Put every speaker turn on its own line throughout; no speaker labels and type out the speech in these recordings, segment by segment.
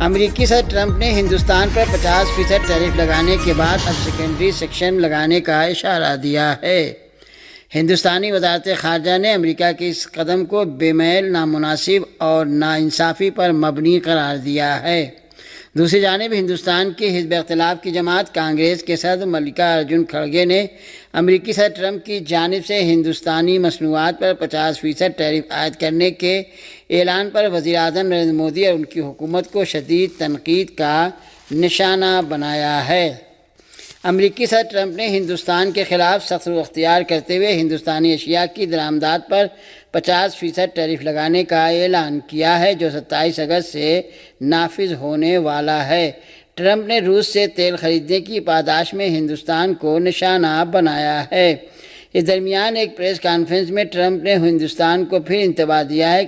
امریکی صدر ٹرمپ نے ہندوستان پر 50% ٹیرف لگانے کے بعد اب سیکنڈری سیکشن لگانے کا اشارہ دیا ہے۔ ہندوستانی وزارت خارجہ نے امریکہ کے اس قدم کو بے میل، نامناسب اور ناانصافی پر مبنی قرار دیا ہے۔ دوسری جانب ہندوستان کی حزب اختلاف کی جماعت کانگریس کے صدر ملکا ارجن کھڑگے نے امریکی صدر ٹرمپ کی جانب سے ہندوستانی مصنوعات پر 50% ٹیرف عائد کرنے کے اعلان پر وزیر اعظم نریندر مودی اور ان کی حکومت کو شدید تنقید کا نشانہ بنایا ہے۔ امریکی صدر ٹرمپ نے ہندوستان کے خلاف سخت رو اختیار کرتے ہوئے ہندوستانی اشیاء کی درآمدات پر 50% ٹیرف لگانے کا اعلان کیا ہے، جو 27 اگست سے نافذ ہونے والا ہے۔ ٹرمپ نے روس سے تیل خریدنے کی پاداش میں ہندوستان کو نشانہ بنایا ہے۔ اس درمیان ایک پریس کانفرنس میں ٹرمپ نے ہندوستان کو پھر انتباہ دیا ہے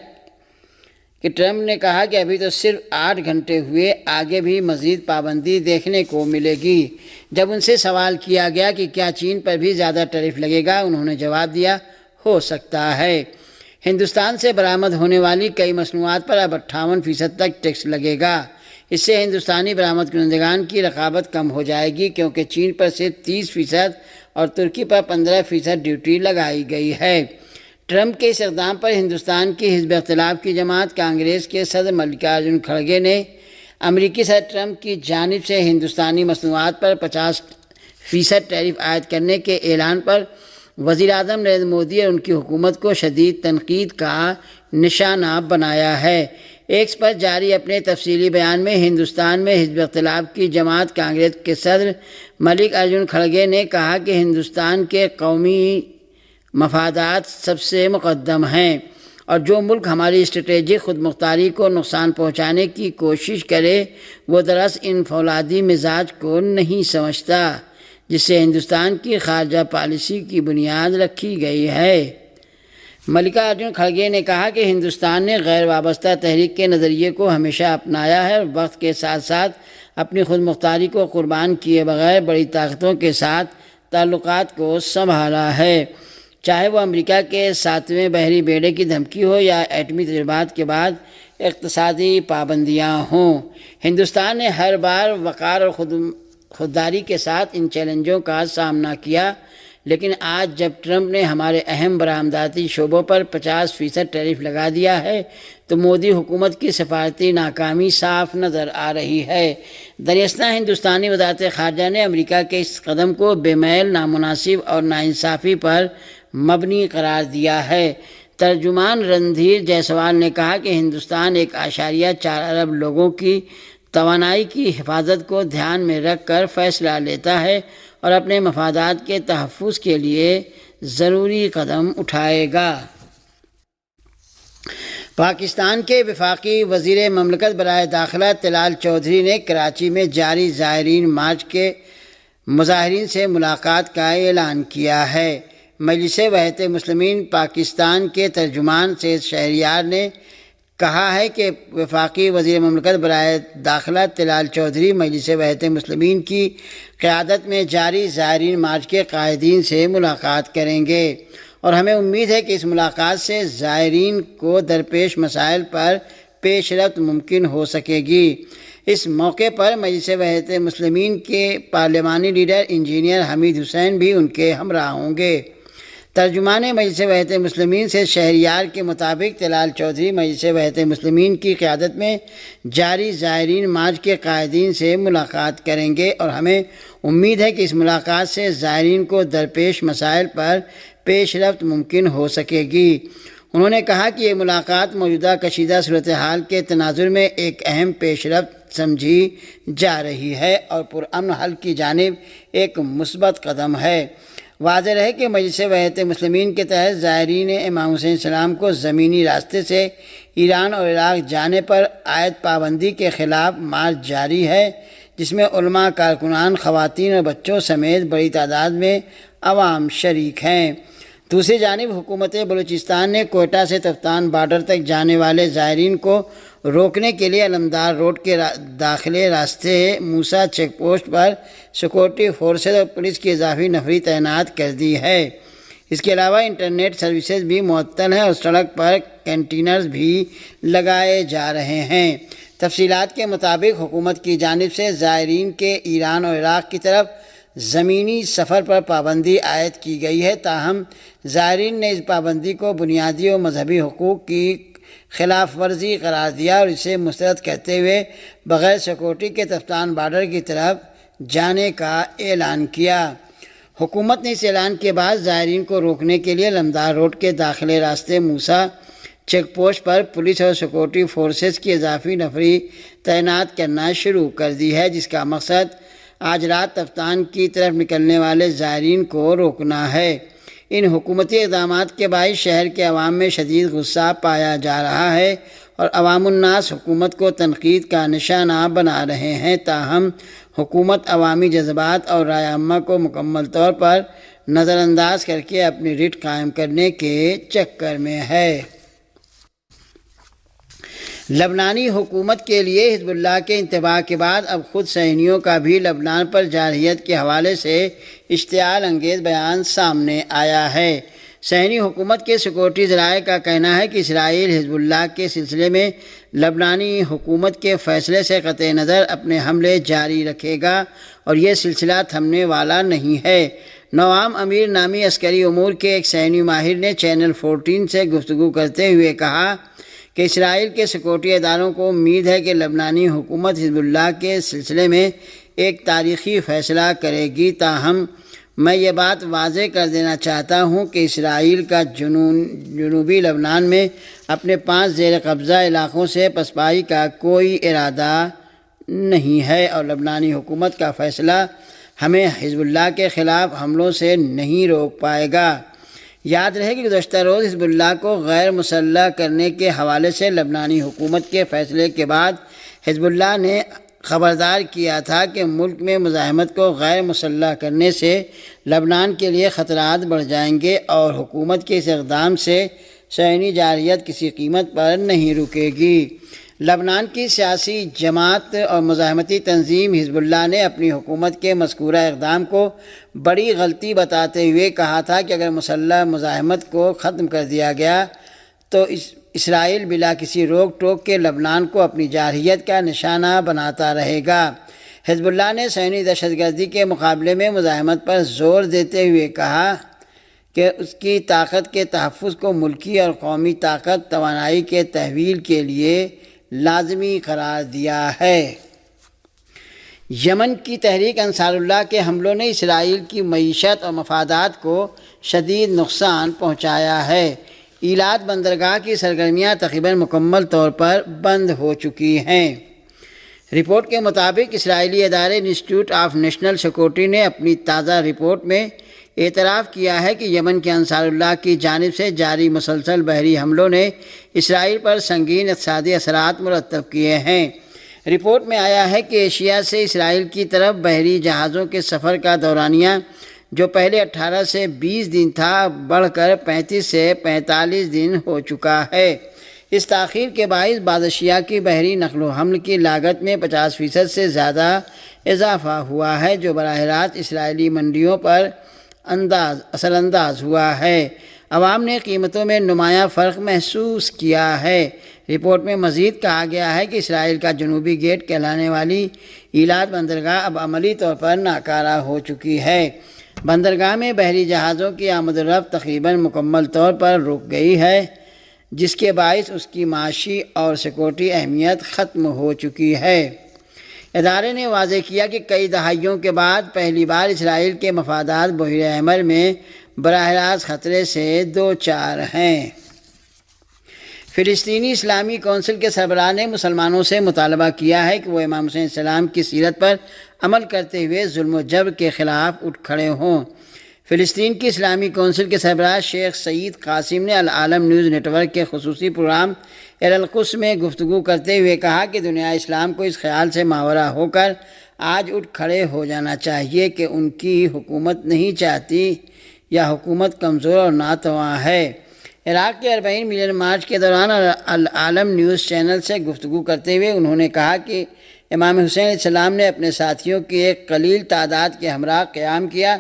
کہ ٹرمپ نے کہا کہ ابھی تو صرف 8 گھنٹے ہوئے، آگے بھی مزید پابندی دیکھنے کو ملے گی۔ جب ان سے سوال کیا گیا کہ کیا چین پر بھی زیادہ ٹیرف لگے گا، انہوں نے جواب دیا، ہو سکتا ہے۔ ہندوستان سے برآمد ہونے والی کئی مصنوعات پر اب 58% تک ٹیکس لگے گا۔ اس سے ہندوستانی برآمد کنندگان کی رقابت کم ہو جائے گی، کیونکہ چین پر صرف 30% اور ترکی پر 15% ڈیوٹی لگائی گئی ہے۔ ٹرمپ کے اس اقدام پر ہندوستان کی حزب اختلاف کی جماعت کانگریس کے صدر ملکا ارجن کھڑگے نے امریکی صدر ٹرمپ کی جانب سے ہندوستانی مصنوعات پر 50% ٹیرف عائد کرنے کے اعلان پر وزیر اعظم نریندر مودی اور ان کی حکومت کو شدید تنقید کا نشانہ بنایا ہے۔ ایکس پر جاری اپنے تفصیلی بیان میں ہندوستان میں حزب اختلاف کی جماعت کانگریس کے صدر ملکا ارجن کھڑگے نے کہا کہ ہندوستان کے قومی مفادات سب سے مقدم ہیں، اور جو ملک ہماری اسٹریٹجک خود مختاری کو نقصان پہنچانے کی کوشش کرے وہ دراصل ان فولادی مزاج کو نہیں سمجھتا جس سے ہندوستان کی خارجہ پالیسی کی بنیاد رکھی گئی ہے۔ ملکا ارجن کھڑگے نے کہا کہ ہندوستان نے غیر وابستہ تحریک کے نظریے کو ہمیشہ اپنایا ہے اور وقت کے ساتھ ساتھ اپنی خود مختاری کو قربان کیے بغیر بڑی طاقتوں کے ساتھ تعلقات کو سنبھالا ہے، چاہے وہ امریکہ کے 7ویں بحری بیڑے کی دھمکی ہو یا ایٹمی تجربات کے بعد اقتصادی پابندیاں ہوں۔ ہندوستان نے ہر بار وقار اور خودداری کے ساتھ ان چیلنجوں کا سامنا کیا، لیکن آج جب ٹرمپ نے ہمارے اہم برآمداتی شعبوں پر 50% ٹیرف لگا دیا ہے تو مودی حکومت کی سفارتی ناکامی صاف نظر آ رہی ہے۔ دراصل ہندوستانی وزارت خارجہ نے امریکہ کے اس قدم کو بے میل، نامناسب اور ناانصافی پر مبنی قرار دیا ہے۔ ترجمان رندھیر جیسوال نے کہا کہ ہندوستان 1.4 ارب لوگوں کی توانائی کی حفاظت کو دھیان میں رکھ کر فیصلہ لیتا ہے اور اپنے مفادات کے تحفظ کے لیے ضروری قدم اٹھائے گا۔ پاکستان کے وفاقی وزیر مملکت برائے داخلہ طلال چودھری نے کراچی میں جاری زائرین مارچ کے مظاہرین سے ملاقات کا اعلان کیا ہے۔ مجلس وحدت مسلمین پاکستان کے ترجمان سید شہریار نے کہا ہے کہ وفاقی وزیر مملکت برائے داخلہ طلال چودھری مجلس وحدت مسلمین کی قیادت میں جاری زائرین مارچ کے قائدین سے ملاقات کریں گے، اور ہمیں امید ہے کہ اس ملاقات سے زائرین کو درپیش مسائل پر پیش رفت ممکن ہو سکے گی۔ اس موقع پر مجلس وحدت مسلمین کے پارلیمانی لیڈر انجینئر حمید حسین بھی ان کے ہمراہ ہوں گے۔ ترجمان مجلس وحدت مسلمین سے شہریار کے مطابق طلال چودھری مجلس وحدت مسلمین کی قیادت میں جاری زائرین مارچ کے قائدین سے ملاقات کریں گے، اور ہمیں امید ہے کہ اس ملاقات سے زائرین کو درپیش مسائل پر پیش رفت ممکن ہو سکے گی۔ انہوں نے کہا کہ یہ ملاقات موجودہ کشیدہ صورتحال کے تناظر میں ایک اہم پیش رفت سمجھی جا رہی ہے اور پرامن حل کی جانب ایک مثبت قدم ہے۔ واضح رہے کہ مجلس وحدت مسلمین کے تحت زائرین امام حسین السلام کو زمینی راستے سے ایران اور عراق جانے پر عائد پابندی کے خلاف مارچ جاری ہے، جس میں علماء، کارکنان، خواتین اور بچوں سمیت بڑی تعداد میں عوام شریک ہیں۔ دوسری جانب حکومت بلوچستان نے کوئٹہ سے تفتان بارڈر تک جانے والے زائرین کو روکنے کے لیے علمدار روڈ کے داخلے راستے موسیٰ چیک پوسٹ پر سیکورٹی فورسز اور پولیس کی اضافی نفری تعینات کر دی ہے۔ اس کے علاوہ انٹرنیٹ سروسز بھی معطل ہیں اور سڑک پر کنٹینرز بھی لگائے جا رہے ہیں۔ تفصیلات کے مطابق حکومت کی جانب سے زائرین کے ایران اور عراق کی طرف زمینی سفر پر پابندی عائد کی گئی ہے، تاہم زائرین نے اس پابندی کو بنیادی اور مذہبی حقوق کی خلاف ورزی قرار دیا اور اسے مسترد کرتے ہوئے بغیر سیکورٹی کے تفتان بارڈر کی طرف جانے کا اعلان کیا۔ حکومت نے اس اعلان کے بعد زائرین کو روکنے کے لیے لمدار روڈ کے داخلے راستے موسیٰ چیک پوسٹ پر پولیس اور سیکورٹی فورسز کی اضافی نفری تعینات کرنا شروع کر دی ہے، جس کا مقصد آج رات تفتان کی طرف نکلنے والے زائرین کو روکنا ہے۔ ان حکومتی اقدامات کے باعث شہر کے عوام میں شدید غصہ پایا جا رہا ہے اور عوام الناس حکومت کو تنقید کا نشانہ بنا رہے ہیں، تاہم حکومت عوامی جذبات اور رائے عامہ کو مکمل طور پر نظر انداز کر کے اپنی رٹ قائم کرنے کے چکر میں ہے۔ لبنانی حکومت کے لیے حزب اللہ کے انتباہ کے بعد اب خود صہیونیوں کا بھی لبنان پر جارحیت کے حوالے سے اشتعال انگیز بیان سامنے آیا ہے۔ صہیونی حکومت کے سیکورٹی ذرائع کا کہنا ہے کہ اسرائیل حزب اللہ کے سلسلے میں لبنانی حکومت کے فیصلے سے قطع نظر اپنے حملے جاری رکھے گا اور یہ سلسلہ تھمنے والا نہیں ہے۔ نوام امیر نامی عسکری امور کے ایک صہیونی ماہر نے چینل 14 سے گفتگو کرتے ہوئے کہا کہ اسرائیل کے سیکورٹی اداروں کو امید ہے کہ لبنانی حکومت حزب اللہ کے سلسلے میں ایک تاریخی فیصلہ کرے گی، تاہم میں یہ بات واضح کر دینا چاہتا ہوں کہ اسرائیل کا جنوبی لبنان میں اپنے 5 زیر قبضہ علاقوں سے پسپائی کا کوئی ارادہ نہیں ہے اور لبنانی حکومت کا فیصلہ ہمیں حزب اللہ کے خلاف حملوں سے نہیں روک پائے گا۔ یاد رہے کہ گزشتہ روز حزب اللہ کو غیر مسلح کرنے کے حوالے سے لبنانی حکومت کے فیصلے کے بعد حزب اللہ نے خبردار کیا تھا کہ ملک میں مزاحمت کو غیر مسلح کرنے سے لبنان کے لیے خطرات بڑھ جائیں گے اور حکومت کے اس اقدام سے صہیونی جارحیت کسی قیمت پر نہیں رکے گی۔ لبنان کی سیاسی جماعت اور مزاحمتی تنظیم حزب اللہ نے اپنی حکومت کے مذکورہ اقدام کو بڑی غلطی بتاتے ہوئے کہا تھا کہ اگر مسلح مزاحمت کو ختم کر دیا گیا تو اسرائیل بلا کسی روک ٹوک کے لبنان کو اپنی جارحیت کا نشانہ بناتا رہے گا۔ حزب اللہ نے صہیونی دہشت گردی کے مقابلے میں مزاحمت پر زور دیتے ہوئے کہا کہ اس کی طاقت کے تحفظ کو ملکی اور قومی طاقت توانائی کے تحویل کے لیے لازمی قرار دیا ہے۔ یمن کی تحریک انصار اللہ کے حملوں نے اسرائیل کی معیشت اور مفادات کو شدید نقصان پہنچایا ہے۔ ایلات بندرگاہ کی سرگرمیاں تقریباً مکمل طور پر بند ہو چکی ہیں۔ رپورٹ کے مطابق اسرائیلی ادارے انسٹیٹیوٹ آف نیشنل سیکورٹی نے اپنی تازہ رپورٹ میں اعتراف کیا ہے کہ یمن کے انصار اللہ کی جانب سے جاری مسلسل بحری حملوں نے اسرائیل پر سنگین اقتصادی اثرات مرتب کیے ہیں۔ رپورٹ میں آیا ہے کہ ایشیا سے اسرائیل کی طرف بحری جہازوں کے سفر کا دورانیہ جو پہلے 18 سے 20 دن تھا بڑھ کر 35 سے 45 دن ہو چکا ہے۔ اس تاخیر کے باعث بعض اشیاء کی بحری نقل و حمل کی لاگت میں 50% سے زیادہ اضافہ ہوا ہے، جو براہ راست اسرائیلی منڈیوں پر اثر انداز ہوا ہے۔ عوام نے قیمتوں میں نمایاں فرق محسوس کیا ہے۔ رپورٹ میں مزید کہا گیا ہے کہ اسرائیل کا جنوبی گیٹ کہلانے والی ایلات بندرگاہ اب عملی طور پر ناکارہ ہو چکی ہے۔ بندرگاہ میں بحری جہازوں کی آمد و رفت تقریباً مکمل طور پر رک گئی ہے، جس کے باعث اس کی معاشی اور سیکورٹی اہمیت ختم ہو چکی ہے۔ ادارے نے واضح کیا کہ کئی دہائیوں کے بعد پہلی بار اسرائیل کے مفادات بحیرہ احمر میں براہ راست خطرے سے دوچار ہیں۔ فلسطینی اسلامی کونسل کے سربراہ نے مسلمانوں سے مطالبہ کیا ہے کہ وہ امام حسین علیہ السلام کی سیرت پر عمل کرتے ہوئے ظلم و جبر کے خلاف اٹھ کھڑے ہوں۔ فلسطین کی اسلامی کونسل کے سربراہ شیخ سعید قاسم نے العالم نیوز نیٹ ورک کے خصوصی پروگرام القدس میں گفتگو کرتے ہوئے کہا کہ دنیا اسلام کو اس خیال سے ماورا ہو کر آج اٹھ کھڑے ہو جانا چاہیے کہ ان کی حکومت نہیں چاہتی یا حکومت کمزور اور ناتواں ہے۔ عراق کے 40 ملین مارچ کے دوران العالم نیوز چینل سے گفتگو کرتے ہوئے انہوں نے کہا کہ امام حسین علیہ السلام نے اپنے ساتھیوں کی ایک قلیل تعداد کے ہمراہ قیام کیا،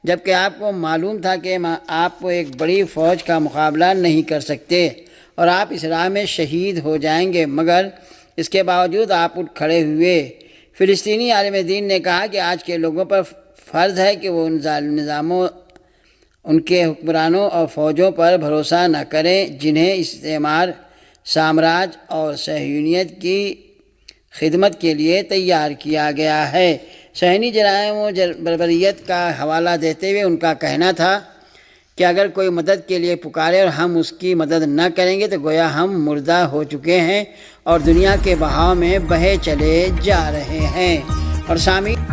جبکہ آپ کو معلوم تھا کہ آپ کو ایک بڑی فوج کا مقابلہ نہیں کر سکتے اور آپ اس راہ میں شہید ہو جائیں گے، مگر اس کے باوجود آپ اٹھ کھڑے ہوئے۔ فلسطینی عالم دین نے کہا کہ آج کے لوگوں پر فرض ہے کہ وہ ان ظالم نظاموں، ان کے حکمرانوں اور فوجوں پر بھروسہ نہ کریں جنہیں استعمار، سامراج اور صہیونیت کی خدمت کے لیے تیار کیا گیا ہے۔ صہیونی جرائم و بربریت کا حوالہ دیتے ہوئے ان کا کہنا تھا کہ اگر کوئی مدد کے لیے پکارے اور ہم اس کی مدد نہ کریں گے تو گویا ہم مردہ ہو چکے ہیں اور دنیا کے بہاؤ میں بہے چلے جا رہے ہیں۔ اور سامعین